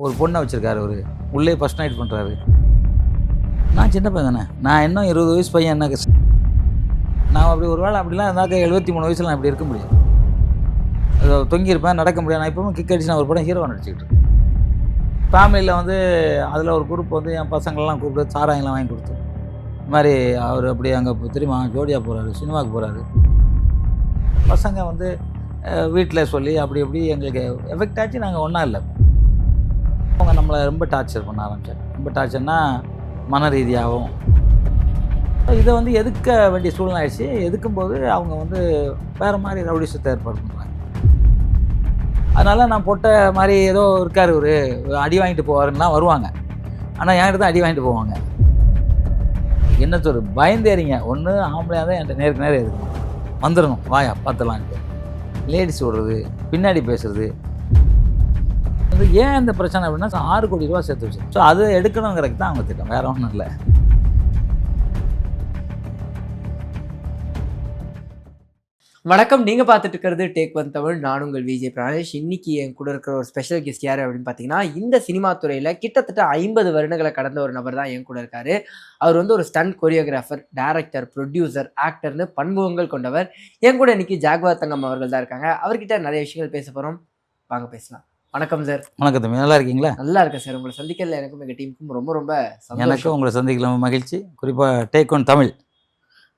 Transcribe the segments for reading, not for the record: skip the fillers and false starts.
ஒரு பொண்ணை வச்சுருக்காரு, ஒரு உள்ளே ஃபர்ஸ்ட் நைட் பண்ணுறாரு. நான் சின்ன பையன் தானே, நான் இன்னும் 20 வயசு பையன். எனக்கு நான் அப்படி ஒரு வேளை அப்படிலாம் இருந்தாக்க 73 வயசில் நான் இப்படி இருக்க முடியாது. தொங்கியிருப்பேன், நடக்க முடியாது. நான் இப்பவும் கிக் அடிச்சு நான் ஒரு படம் ஹீரோவை நடிச்சுக்கிட்டு இருக்கேன். ஃபேமிலியில் வந்து அதில் ஒரு குரூப் வந்து என் பசங்களெலாம் கூப்பிட்டு சாராயெல்லாம் வாங்கி கொடுத்து, இது மாதிரி அவர் அப்படி அங்கே தெரியுமா ஜோடியாக போகிறாரு, சினிமாவுக்கு போகிறாரு. பசங்க வந்து வீட்டில் சொல்லி அப்படி இப்படி எங்களுக்கு எஃபெக்ட் ஆச்சு. நாங்கள் ஒன்றா இல்லை. அவங்க நம்மளை ரொம்ப டார்ச்சர் பண்ண ஆரம்பித்தாங்க. ரொம்ப டார்ச்சர்னா மன ரீதியாகவும். இதை வந்து எதுக்க வேண்டிய சூழ்நிலை ஆயிடுச்சு. எதுக்கும்போது அவங்க வந்து வேறு மாதிரி ரவுடிசத்தை ஏற்பாடு பண்ணுறாங்க. அதனால் நான் போட்ட மாதிரி ஏதோ இருக்கார், ஒரு அடி வாங்கிட்டு போவாருன்னா வருவாங்க. ஆனால் என்கிட்ட தான் அடி வாங்கிட்டு போவாங்க. என்ன சொல்ற, பயந்தேறிங்க. ஒன்று ஆம்பளையாக தான் என்கிட்ட நேருக்கு நேரம் இருக்கணும், வந்துடணும், வாயா பார்த்துலான்ட்டு. லேடிஸ் விடுறது, பின்னாடி பேசுறது வந்து ஏன் இந்த பிரச்சனை அப்படின்னா 6 கோடி ரூபா சேர்த்து வச்சு. ஸோ அது எடுக்கணுங்கிறதுக்கு தான் அவங்க திட்டம், வேறு ஒன்றும் இல்லை. வணக்கம், நீங்கள் பார்த்துட்டு இருக்கிறது டேக் ஒன் தமிழ். நான் உங்கள் விஜய் பிராணேஷ். இன்னைக்கு என் கூட இருக்கிற ஒரு ஸ்பெஷல் கெஸ்ட் யார் அப்படின்னு பார்த்தீங்கன்னா, இந்த சினிமா துறையில் கிட்டத்தட்ட 50 வருடங்களை கடந்த ஒரு நபர் தான் என் கூட இருக்காரு. அவர் வந்து ஒரு ஸ்டண்ட் கொரியோகிராஃபர், டைரக்டர், ப்ரொடியூசர், ஆக்டர்னு பன்முகங்கள் கொண்டவர். என் கூட இன்னைக்கு ஜாகுவார் தங்கம் அவர்கள் தான் இருக்காங்க. அவர்கிட்ட நிறைய விஷயங்கள் பேச போகிறோம், வாங்க பேசலாம். வணக்கம் சார். வணக்கம் தம்பி, நல்லா இருக்கீங்களா? நல்லா இருக்கேன் சார். உங்களை சந்திக்கல எனக்கும் எங்கள் டீமுக்கும் ரொம்ப ரொம்ப சந்தோஷம். எனக்கும் உங்களை சந்திக்கலாம் மகிழ்ச்சி. குறிப்பாக டேக் ஒன் தமிழ்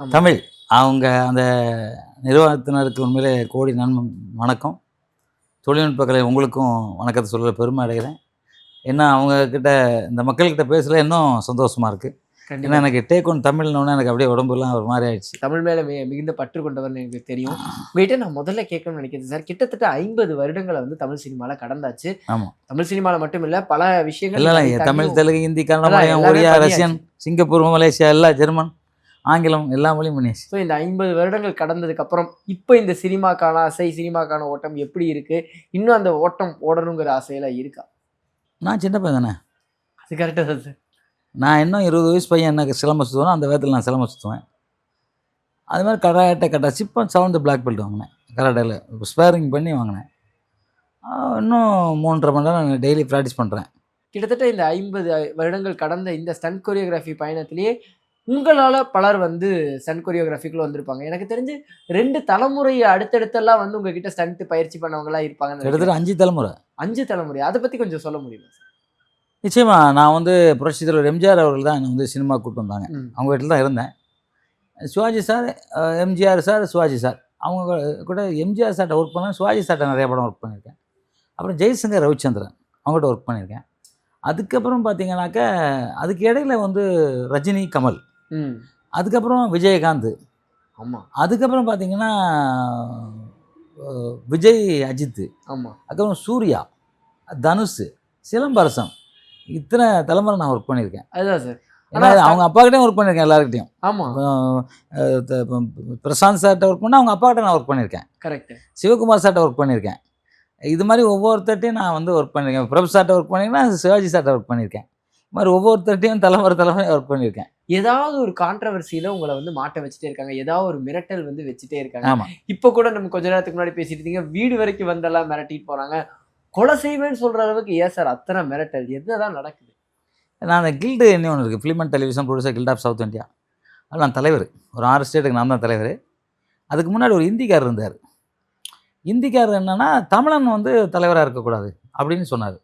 தமிழ் அவங்க அந்த நிறுவனத்தினருக்கு உண்மையிலே கோடி வணக்கம். தொழில்நுட்ப கலை உங்களுக்கும் வணக்கத்தை சொல்ல பெருமை அடைகிறேன். ஏன்னா அவங்கக்கிட்ட இந்த மக்கள்கிட்ட பேசல இன்னும் சந்தோஷமாக இருக்குது. ஏன்னா எனக்கு டேக் ஒன் தமிழ்னோடனே எனக்கு அப்படியே உடம்புலாம் ஒரு மாதிரி ஆயிடுச்சு. தமிழ் மேலே மிகுந்த பற்று கொண்டவர்னு எனக்கு தெரியும். உங்கள்கிட்ட நான் முதல்ல கேட்கணும்னு நினைக்கிறேன் சார். கிட்டத்தட்ட 50 வருடங்களை வந்து தமிழ் சினிமாவில் கடந்தாச்சு. ஆமாம், தமிழ் சினிமாவில் மட்டும் இல்லை, பல விஷயங்கள் இல்லை, Tamil, Telugu, Hindi, Kannada, Oriya, Russian, Singapore, Malaysia, எல்லாம் ஜெர்மன், ஆங்கிலம், எல்லா மொழியும் பண்ணியாச்சு. ஸோ இந்த 50 வருடங்கள் கடந்ததுக்கு அப்புறம் இப்போ இந்த சினிமாக்கான ஆசை, சினிமாக்கான ஓட்டம் எப்படி இருக்கு? இன்னும் அந்த ஓட்டம் ஓடணுங்கிற ஆசையெல்லாம் இருக்கா? நான் சின்ன பையன் தானே, அது கரெக்டாக தான் சார். நான் இன்னும் 20 வயசு பையன். எனக்கு சிலம்பம் சுற்றுவேன், அந்த வேகத்தில் நான் சிலம்பம் சுற்றுவேன். அது மாதிரி கராட்டை கட்டாச்சு. இப்போ 7th பிளாக் பெல்ட் வாங்கினேன் கராட்டையில், ஸ்பேரிங் பண்ணி வாங்கினேன். இன்னும் 3.5 மணி நேரம் டெய்லி ப்ராக்டிஸ் பண்ணுறேன். கிட்டத்தட்ட இந்த 50 வருடங்கள் கடந்த இந்த ஸ்டண்ட் கொரியோகிராஃபி பயணத்திலேயே உங்களால் பலர் வந்து ஸ்டண்ட் கொரியோகிராஃபிக்குள்ள வந்திருப்பாங்க. எனக்கு தெரிஞ்சு 2 தலைமுறை அடுத்தடுத்தெல்லாம் வந்து உங்ககிட்ட ஸ்டண்ட் பயிற்சி பண்ணவங்களாம் இருப்பாங்க. கிட்டத்தட்ட 5 தலைமுறை. 5 தலைமுறை. அதை பற்றி கொஞ்சம் சொல்ல முடியுமா சார்? நிச்சயமாக. நான் வந்து புரட்சித் தலைவர் எம்ஜிஆர் அவர்கள் தான் என்னை வந்து சினிமா கூப்பிட்டு வந்தாங்க. அவங்க வீட்டில் தான் இருந்தேன். Shivaji sir, MGR sir, Shivaji sir, அவங்க கூட எம்ஜிஆர் சார்ட்ட ஒர்க் பண்ணேன். சிவாஜி சார்ட்ட நிறைய படம் ஒர்க் பண்ணியிருக்கேன். அப்புறம் ஜெய்சங்கர், ரவிச்சந்திரன் அவங்ககிட்ட ஒர்க் பண்ணியிருக்கேன். அதுக்கப்புறம் பார்த்தீங்கன்னாக்க அதுக்கு இடையில வந்து ரஜினி, கமல், அதுக்கப்புறம் விஜயகாந்த், ஆமாம், அதுக்கப்புறம் பார்த்தீங்கன்னா விஜய், அஜித், ஆமாம், அதுக்கப்புறம் சூர்யா, தனுஷ், சிலம்பரசன், இத்தனை தலைமுறை நான் ஒர்க் பண்ணியிருக்கேன். அதுதான் சார். அவங்க அப்பாக்கிட்டையும் ஒர்க் பண்ணியிருக்கேன், எல்லாருக்கிட்டையும். ஆமாம், பிரசாந்த் சார்கிட்ட ஒர்க் பண்ணால் அவங்க அப்பாக்கிட்ட நான் ஒர்க் பண்ணியிருக்கேன். கரெக்ட். சிவகுமார் சார்கிட்ட ஒர்க் பண்ணியிருக்கேன். இது மாதிரி ஒவ்வொருத்தட்டையும் நான் வந்து ஒர்க் பண்ணியிருக்கேன். பிரபு சார்கிட்ட ஒர்க் பண்ணியிருக்கேன், சிவாஜி சார்கிட்ட ஒர்க் பண்ணியிருக்கேன். இது மாதிரி ஒவ்வொருத்தட்டையும் தலைமுறை ஒர்க் பண்ணியிருக்கேன். ஏதாவது ஒரு கான்ட்ரவர்சியில் உங்களை வந்து மாட்ட வச்சுட்டே இருக்காங்க, ஏதாவது ஒரு மிரட்டல் வந்து வச்சுட்டே இருக்காங்க. ஆமாம், இப்போ கூட நம்ம கொஞ்ச நேரத்துக்கு முன்னாடி பேசிட்டு இருந்தீங்க, வீடு வரைக்கும் வந்தெல்லாம் மிரட்டிட்டு போகிறாங்க, கொலை செய்வேன்னு சொல்கிற அளவுக்கு. ஏன் சார் அத்தனை மிரட்டல்? என்னதான் நடக்குது? நான் அந்த கில்டு என்ன ஒன்று இருக்குது, film and television producer guild of south India. அதில் நான் தலைவர். ஒரு 6 ஸ்டேட்டுக்கு நான் தான் தலைவர். அதுக்கு முன்னாடி ஒரு இந்திக்காரர் இருந்தார். இந்திக்காரர் என்னென்னா, தமிழன் வந்து தலைவராக இருக்கக்கூடாது அப்படின்னு சொன்னார்.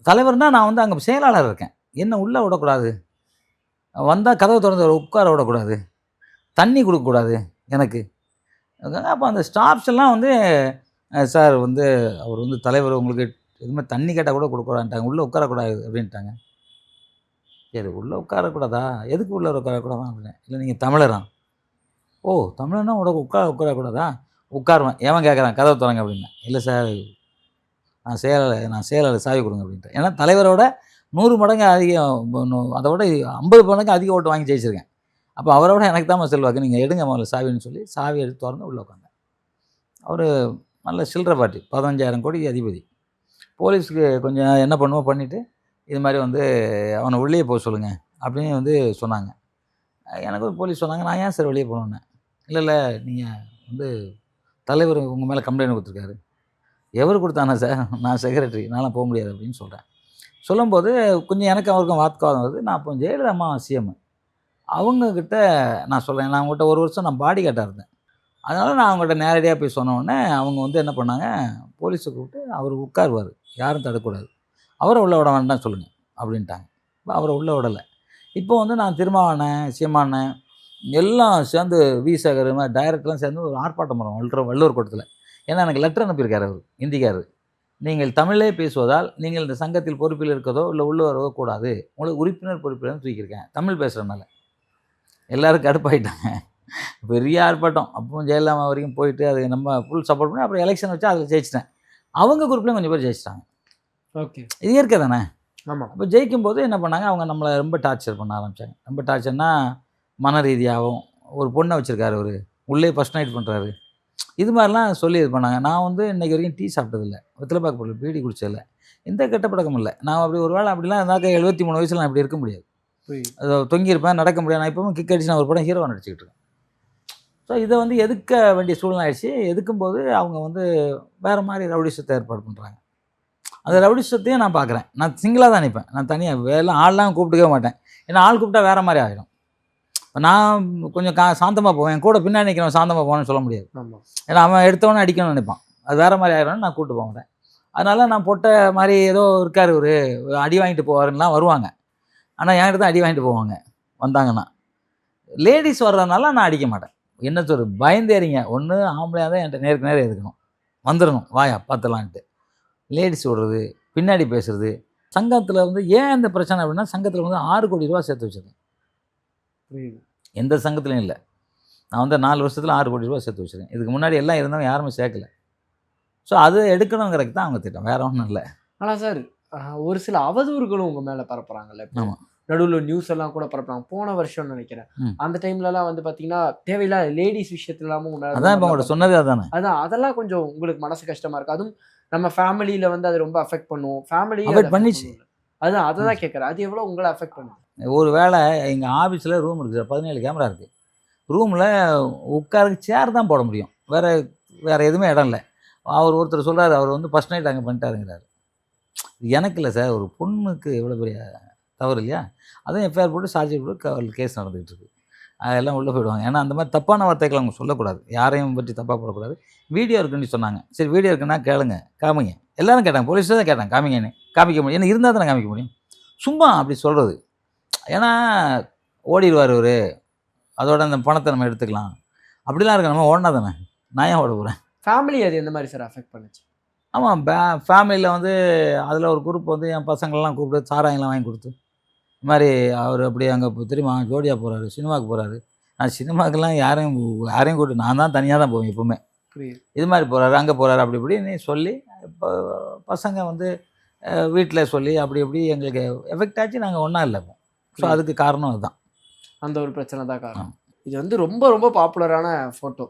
தலைவர்னால் நான் வந்து அங்கே செயலாளர் இருக்கேன், என்ன உள்ளே விடக்கூடாது, வந்தால் கதவை திறந்து உட்கார விடக்கூடாது, தண்ணி கொடுக்கக்கூடாது எனக்கு. அப்போ அந்த ஸ்டாஃப்ஸ் எல்லாம் வந்து சார் வந்து அவர் வந்து தலைவர், உங்களுக்கு எதுவுமே தண்ணி கேட்டால் கூட கொடுக்கக்கூடாதுட்டாங்க, உள்ளே உட்காரக்கூடாது அப்படின்ட்டாங்க. சரி, உள்ளே உட்காரக்கூடாதா? எதுக்கு உள்ளே உட்காரக்கூடாதா அப்படின்னு. இல்லை, நீங்கள் தமிழரா? ஓ, தமிழனா உட்காரக்கூடாதா? உட்காருவேன். ஏன் கேட்குறேன், கதவை திறங்க அப்படின்னேன். இல்லை சார், நான் செயலாளர் சாவி கொடுங்க அப்படின்ட்டேன். ஏன்னா தலைவரோட 100 மடங்கு அதிகம், அதோட 50 மடங்கு அதிக ஓட்டு வாங்கி ஜெயிச்சிருக்கேன். அப்போ அவரோட எனக்கு தான் செல்வாக்கு, நீங்கள் எடுங்க முதல்ல சாவின்னு சொல்லி சாவி எடுத்து திறந்து உள்ளே உட்காந்தேன். அவர் நல்ல சில்லறை பாட்டி, 15,000 கோடி அதிபதி. போலீஸுக்கு கொஞ்சம் என்ன பண்ணுவோம் பண்ணிவிட்டு, இது மாதிரி வந்து அவனை உள்ளே போக சொல்லுங்கள் அப்படின்னு வந்து சொன்னாங்க. எனக்கு ஒரு போலீஸ் சொன்னாங்க. நான் ஏன் சார் வெளியே போகணுன்னேன். இல்லை, நீங்கள் வந்து தலைவர் உங்கள் மேலே கம்ப்ளைண்ட் கொடுத்துருக்காரு, எவர் கொடுத்தானா சார், நான் செக்ரட்டரி, நான்லாம் போக முடியாது அப்படின்னு சொல்கிறேன். சொல்லும்போது கொஞ்சம் எனக்கு அவருக்கும் வாக்குவாதம் வருது. நான் அப்போ ஜெயலலிதா அம்மா சிஎம். அவங்கக்கிட்ட நான் சொல்கிறேன், நான் அவங்ககிட்ட 1 வருஷம் நான் பாடி கார்டாக இருந்தேன். அதனால் நான் அவங்கள்ட்ட நேரடியாக போய் சொன்ன உடனே அவங்க வந்து என்ன பண்ணாங்க, போலீஸை கூப்பிட்டு அவர் உட்காருவார், யாரும் தடுக்கக்கூடாது, அவரை உள்ளே விட வேண்டாம் சொல்லுங்கள் அப்படின்ட்டாங்க. இப்போ அவரை உள்ளே விடலை. இப்போ வந்து நான் திருமாவளவன், சீமானன் எல்லாம் சேர்ந்து சேகர் இது மாதிரி டைரக்டர்லாம் சேர்ந்து ஒரு ஆர்ப்பாட்டம் பண்ணுறோம் வள்ளுவர் கோட்டத்தில். ஏன்னா எனக்கு லெட்டர் அனுப்பியிருக்காரு அவர், ஹிந்திக்காரர். நீங்கள் தமிழே பேசுவதால் நீங்கள் இந்த சங்கத்தில் பொறுப்பில் இருக்கதோ இல்லை உள்ளே வரவோ கூடாது, உங்களுக்கு உறுப்பினர் பொறுப்பில் தூக்கியிருக்கேன் தமிழ் பேசுகிறதுனால. எல்லோரும் கடுப்பாயிட்டாங்க. பெரிய ஆர்ப்பாட்டம். அப்பவும் ஜெயலலிதா வரைக்கும் போயிட்டு அது நம்ம ஃபுல் சப்போர்ட் பண்ணி அப்புறம் எலெக்ஷன் வச்சு அதில் ஜெயிச்சிட்டேன். அவங்க குரூப்லேயும் கொஞ்சம் பேர் ஜெயிச்சிட்டாங்க. ஓகே, இது இயற்கை தானே. ஆமாம். அப்போ ஜெயிக்கும்போது என்ன பண்ணாங்க, அவங்க நம்மளை ரொம்ப டார்ச்சர் பண்ண ஆரம்பித்தாங்க. ரொம்ப டார்ச்சர்னா மன ரீதியாகவும், ஒரு பொண்ணை வச்சுருக்காரு அவர், உள்ளே ஃபஸ்ட் நைட் பண்ணுறாரு, இது மாதிரிலாம் சொல்லி இது பண்ணாங்க. நான் வந்து இன்றைக்கி வரைக்கும் டீ சாப்பிட்டதில்ல, வெத்தலைப்பாக்கு போடல, பீடி குடிச்சதில்லை, எந்த கெட்ட பழக்கமும் இல்லை. நான் அப்படி ஒரு வேளை அப்படிலாம் இருந்தாக்க 73 வயசில் நான் இப்படி இருக்க முடியாது. அது தொங்கியிருப்பேன், நடக்க முடியாது. நான் இப்போவும் கிக் அடிச்சு நான் ஒரு படம் ஹீரோவை நடிச்சிக்கிட்டு இருக்கேன். ஸோ இதை வந்து எதுக்க வேண்டிய சூழ்நிலை ஆயிடுச்சு. எதுக்கும்போது அவங்க வந்து வேறு மாதிரி ரவுடிசத்தை ஏற்பாடு பண்ணுறாங்க. அந்த ரவுடிசத்தையும் நான் பார்க்குறேன். நான் சிங்கிளாக தான் நிற்பேன், நான் தனியாக வேலை ஆள்லாம் கூப்பிட்டுக்கவே மாட்டேன். ஏன்னா ஆள் கூப்பிட்டா வேறு மாதிரி ஆகிடும். நான் கொஞ்சம் சாந்தமாக போவேன், என் கூட பின்னாடி நிற்கிறவன் சாந்தமாக போவேன்னு சொல்ல முடியாது. ஏன்னா அவன் எடுத்தவொடனே அடிக்கணும்னு நினைப்பான், அது வேறு மாதிரி ஆகிடும்னு நான் கூப்பிட்டு போக மாட்டேன். அதனால் நான் பொட்ட மாதிரி ஏதோ இருக்கார் ஒரு அடி வாங்கிட்டு போவாருலாம் வருவாங்க. ஆனால் என்கிட்ட தான் அடி வாங்கிட்டு போவாங்க வந்தாங்கன்னா. லேடிஸ் வர்றதுனால நான் அடிக்க மாட்டேன். என்ன சொல்ற, பயந்தேறிங்க, ஒன்று ஆம்பளையாக தான் என்கிட்ட நேருக்கு நேரம் எதுக்கணும், வந்துடணும் வாயா பார்த்துலான்ட்டு. லேடிஸ் விடுறது, பின்னாடி பேசுகிறது. சங்கத்தில் வந்து ஏன் இந்த பிரச்சனை அப்படின்னா, சங்கத்தில் வந்து 6 கோடி ரூபா சேர்த்து வச்சுருக்கேன். எந்த சங்கத்துலையும் இல்லை. நான் வந்து 4 வருஷத்தில் 6 கோடி ரூபா சேர்த்து வச்சுருக்கேன். இதுக்கு முன்னாடி எல்லாம் இருந்தவங்க யாருமே சேர்க்கல. ஸோ அது எடுக்கணுங்கிறதுக்கு தான் அவங்க திட்டம், வேறு ஒன்றும் இல்லை. ஆனால் சார், ஒரு சில அவதூறுகளும் உங்கள் மேலே பரப்புகிறாங்கல்ல. ஆமாம், நடுவில் நியூஸ் எல்லாம் கூட பரப்புறாங்க. போன வருஷம்னு நினைக்கிறேன், அந்த டைம்லலாம் வந்து பார்த்தீங்கன்னா தேவையில்லாத லேடிஸ் விஷயத்துலாமும் அதான் இப்போ உங்கள்கிட்ட சொன்னதே அதானே. அதான் அதெல்லாம் கொஞ்சம் உங்களுக்கு மனசு கஷ்டமாக இருக்குது. அதுவும் நம்ம ஃபேமிலியில் வந்து அது ரொம்ப அஃபெக்ட் பண்ணுவோம். ஃபேமிலி அஃபெக்ட் பண்ணிச்சு. அதுதான் அதை தான் கேட்குறேன், அது எவ்வளோ உங்களை அஃபெக்ட் பண்ணுது? ஒரு வேளை எங்கள் ஆஃபீஸில் ரூம் இருக்குது, 17 கேமரா இருக்குது. ரூமில் உட்காருக்கு சேர் தான் போட முடியும், வேறு எதுவுமே இடம் இல்லை. அவர் ஒருத்தர் சொல்கிறார், அவர் வந்து ஃபஸ்ட் நைட் அங்கே பண்ணிட்டாருங்கிறார். எனக்கு இல்லை சார், ஒரு பொண்ணுக்கு எவ்வளோ பெரிய தவறு இல்லையா? அதுவும் எஃப்ஐஆர் போட்டு சார்ஜ் போட்டு கேஸ் நடந்துகிட்டு இருக்கு. அதெல்லாம் உள்ளே போயிடுவாங்க. ஏன்னா அந்த மாதிரி தப்பான வார்த்தைகள் அவங்க சொல்லக்கூடாது, யாரையும் பற்றி தப்பாக போடக்கூடாது. வீடியோ இருக்குன்னு சொன்னாங்க. சரி வீடியோ இருக்குன்னா கேளுங்க, காமிங்க. எல்லோரும் கேட்டாங்க, போலீஸ் தான் கேட்டாங்க, காமிங்கன்னு. காமிக்க முடியும், ஏன்னா இருந்தால் தானே காமிக்க முடியும். சும்மா அப்படி சொல்கிறது. ஏன்னா ஓடிடுவார் இவர், அதோட அந்த பணத்தை நம்ம எடுத்துக்கலாம் அப்படிலாம் இருக்கு. நம்ம ஓடினா தானே, நான் ஏன் ஓட போகிறேன்? ஃபேமிலி அது எந்த மாதிரி சார் அஃபெக்ட் பண்ணுச்சு? ஆமாம், ஃபேமிலியில் வந்து அதில் ஒரு குரூப் வந்து என் பசங்களெலாம் கூப்பிட்டு சாராயெல்லாம் வாங்கி கொடுத்து, இது மாதிரி அவர் அப்படி அங்கே தெரியுமா ஜோடியாக போகிறாரு, சினிமாவுக்கு போகிறாரு. நான் சினிமாவுக்கெல்லாம் யாரையும் கூப்பிட்டு நான் தான் தனியாக தான் போவேன் எப்போவுமே. இது மாதிரி போகிறாரு, அங்கே போகிறாரு, அப்படி இப்படின்னு சொல்லி இப்போ பசங்க வந்து வீட்டில் சொல்லி அப்படி இப்படி எங்களுக்கு எஃபெக்ட் ஆச்சு. நாங்கள் ஒன்றா இல்லை இப்போ. ஸோ அதுக்கு காரணம் அதுதான், அந்த ஒரு பிரச்சனை தான் காரணம். இது வந்து ரொம்ப ரொம்ப பாப்புலரான ஃபோட்டோ.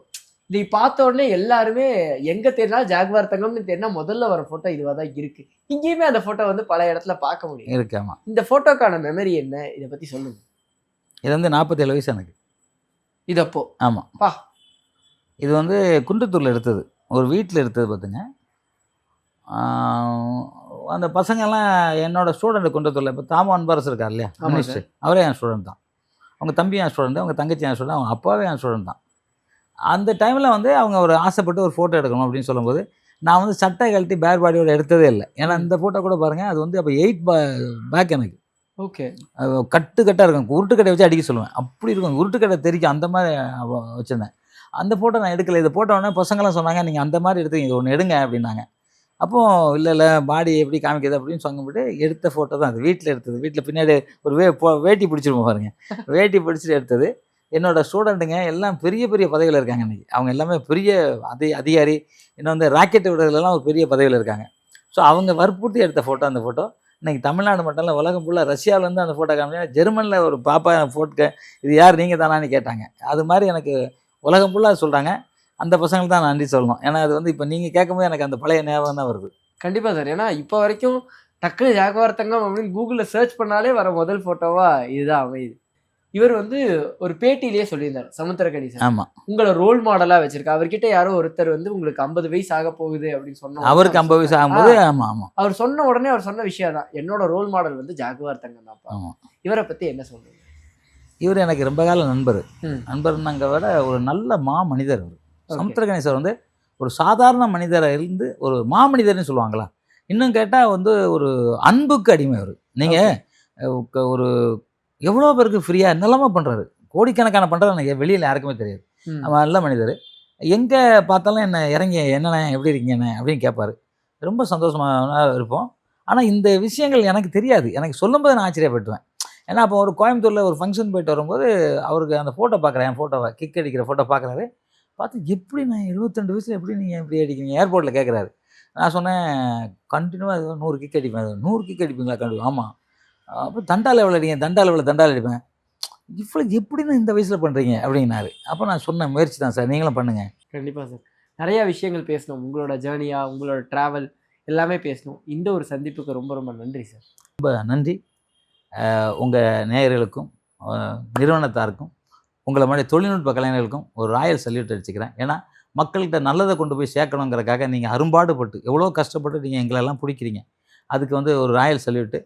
இதை பார்த்த உடனே எல்லாருமே எங்கே தேடினாலும் ஜாகுவார் தங்கம்னு தேடினா முதல்ல வர ஃபோட்டோ இதுவாக தான் இருக்குது. இங்கேயுமே அந்த ஃபோட்டோ வந்து பல இடத்துல பார்க்க முடியும் இருக்கு. ஆமாம், இந்த ஃபோட்டோக்கான மெமரி என்ன, இதை பற்றி சொல்லுங்கள். இது வந்து 47 வயசு எனக்கு இது அப்போ. ஆமாம் பா, இது வந்து குன்றத்தூரில் எடுத்தது, ஒரு வீட்டில் எடுத்தது பார்த்துங்க. அந்த பசங்கள்லாம் என்னோடய ஸ்டூடெண்ட் குன்றத்தூரில். இப்போ தாமோ அன்பரசு இருக்கார் இல்லையா, மினிஸ்டர், அவரே என் ஸ்டூடெண்ட் தான். அவங்க தம்பி என் ஸ்டூடெண்ட்டு, அவங்க தங்கச்சி என் ஸ்டூடெண்ட், அவங்க அப்பாவே என் ஸ்டூடெண்ட் தான். அந்த டைமில் வந்து அவங்க ஒரு ஆசைப்பட்டு ஒரு ஃபோட்டோ எடுக்கணும் அப்படின்னு சொல்லும்போது, நான் வந்து சட்டை கழட்டி பேர் பாடியோடு எடுத்ததே இல்லை. ஏன்னா இந்த ஃபோட்டோ கூட பாருங்கள், அது வந்து அப்போ 8 பேக் எனக்கு. ஓகே, கட்டாக இருக்கும், உருட்டுக்கட்டை வச்சு அடிக்க சொல்லுவேன், அப்படி இருக்கும், உருட்டுக்கட்டை தெரிக்கும், அந்த மாதிரி வச்சுருந்தேன். அந்த ஃபோட்டோ நான் எடுக்கலை. இதை போட்டோடனே பசங்களாம் சொன்னாங்க, நீங்கள் அந்த மாதிரி எடுத்து இது ஒன்று எடுங்க அப்படின்னாங்க. அப்போது இல்லை பாடி எப்படி காமிக்குது அப்படின்னு சொல்லிட்டு எடுத்த ஃபோட்டோ தான் அது. வீட்டில் எடுத்தது, வீட்டில் பின்னாடி ஒரு வேட்டி பிடிச்சிருப்போம் பாருங்கள், வேட்டி பிடிச்சிட்டு எடுத்தது. என்னோடய ஸ்டூடெண்ட்டுங்க எல்லாம் பெரிய பெரிய பதவியில் இருக்காங்க இன்றைக்கி. அவங்க எல்லாமே பெரிய அதிகாரி, இன்னும் வந்து ராக்கெட் விடுறதுலாம் ஒரு பெரிய பதவியில் இருக்காங்க. ஸோ அவங்க வற்புறுத்தி எடுத்த ஃபோட்டோ அந்த ஃபோட்டோ. இன்றைக்கி தமிழ்நாடு மட்டும் இல்லை, உலகம் ஃபுல்லாக ரஷ்யாவிலேருந்து அந்த ஃபோட்டோ காமிச்சா, ஜெர்மனியில் ஒரு பாப்பா ஃபோட்டோ இது யார் நீங்கள் தானான்னு கேட்டாங்க. அது மாதிரி எனக்கு உலகம் ஃபுல்லாக சொல்கிறாங்க. அந்த பசங்களுக்கு தான் நன்றி சொல்லணும். ஏன்னா அது வந்து இப்போ நீங்கள் கேட்கும்போது எனக்கு அந்த பழைய ஞாபகம் தான் வருது. கண்டிப்பாக சார். ஏன்னா இப்போ வரைக்கும் டக்குனு ஜாகுவார் தங்கம் அப்படின்னு கூகுளில் சர்ச் பண்ணாலே வர முதல் ஃபோட்டோவாக இதுதான் அமையுது. இவர் வந்து ஒரு பேட்டியிலேயே சொல்லியிருந்தார் சமுத்திரக்கனி சார், ஆமாம். உங்களை ரோல் மாடலா வச்சிருக்க. அவர்கிட்ட யாரோ ஒருத்தர் வந்து உங்களுக்கு 50 வயசு ஆக போகுது அப்படின்னு சொன்ன உடனே அவருக்கு அவர் 50 வயசு சொன்னார். ஆகும்போது ஆமாம் ஆமாம் அவர் சொன்ன உடனே அவர் சொன்ன விஷயம் தான், என்னோட ரோல் மாடல் வந்து ஜாகுவார் தங்கம் தான்ப்பா. ஆமாம். இவரை பத்தி என்ன சொல்றீங்க? இவர் எனக்கு ரொம்ப கால நண்பர். ம். நண்பர்னாங்க விட ஒரு நல்ல மனிதர் அவர். Okay. சமுத்திரக்கனி சார் வந்து ஒரு சாதாரண மனிதரை இருந்து ஒரு மாமனிதர்னு சொல்லுவாங்களா, இன்னும் கேட்டால் வந்து ஒரு அன்புக்கு அடிமை அவர். நீங்கள் ஒரு எவ்வளோ பேருக்கு ஃப்ரீயாக என்னெல்லாமோ பண்ணுறாரு, கோடிக்கணக்கான பண்ணுறது எனக்கு வெளியில் யாருக்குமே தெரியாது. ம். அவன் நல்ல மனிதர். எங்கே பார்த்தாலும் என்ன இறங்கி என்னண்ணே எப்படி இருக்கீங்கண்ணே அப்படின்னு கேட்பாரு. ரொம்ப சந்தோஷமாக இருப்போம். ஆனால் இந்த விஷயங்கள் எனக்கு தெரியாது. எனக்கு சொல்லும்போது நான் ஆச்சரியப்பட்டுவேன். ஏன்னா அப்போ ஒரு கோயம்புத்தூரில் ஒரு ஃபங்க்ஷன் போயிட்டு வரும்போது அவருக்கு அந்த ஃபோட்டோ பார்க்குறேன், என் ஃபோட்டோவை கிக் அடிக்கிற ஃபோட்டோ பார்க்குறாரு. பார்த்து எப்படி நான் 72 வயசில் எப்படி நீங்கள் இப்படி அடிக்கிறீங்க ஏர்போர்ட்டில் கேட்குறாரு. நான் சொன்னேன் கண்டினியூவாக 100 கிக் அடிப்பேன். 100 கிக் அடிப்பீங்களா? கண்டிப்பாக. ஆமாம். அப்போ தண்டால் எவ்வளோ அடிங்க? தண்டால் எவ்வளோ? தண்டால் அடிப்பேன். இவ்வளோ எப்படின்னு இந்த வயசில் பண்ணுறீங்க அப்படின்னாரு. அப்போ நான் சொன்னேன் முயற்சி தான் சார், நீங்களும் பண்ணுங்கள். கண்டிப்பா சார். நிறைய விஷயங்கள் பேசணும். உங்களோட ஜேர்னியா, உங்களோட டிராவல் எல்லாமே பேசணும். இந்த ஒரு சந்திப்புக்கு ரொம்ப ரொம்ப நன்றி சார். ரொம்ப நன்றி. உங்கள் நேயர்களுக்கும் நிறுவனத்தாருக்கும் உங்களை மாதிரி தொழில்நுட்ப கலைஞர்களுக்கும் ஒரு ராயல் சல்யூட் அடிச்சுக்கிறேன். ஏன்னா மக்கள்கிட்ட நல்லதை கொண்டு போய் சேர்க்கணுங்கிறக்காக நீங்கள் அரும்பாடுபட்டு எவ்வளோ கஷ்டப்பட்டு நீங்கள் எங்களெல்லாம் பிடிக்கிறீங்க. அதுக்கு வந்து ஒரு ராயல் சல்யூட்டு.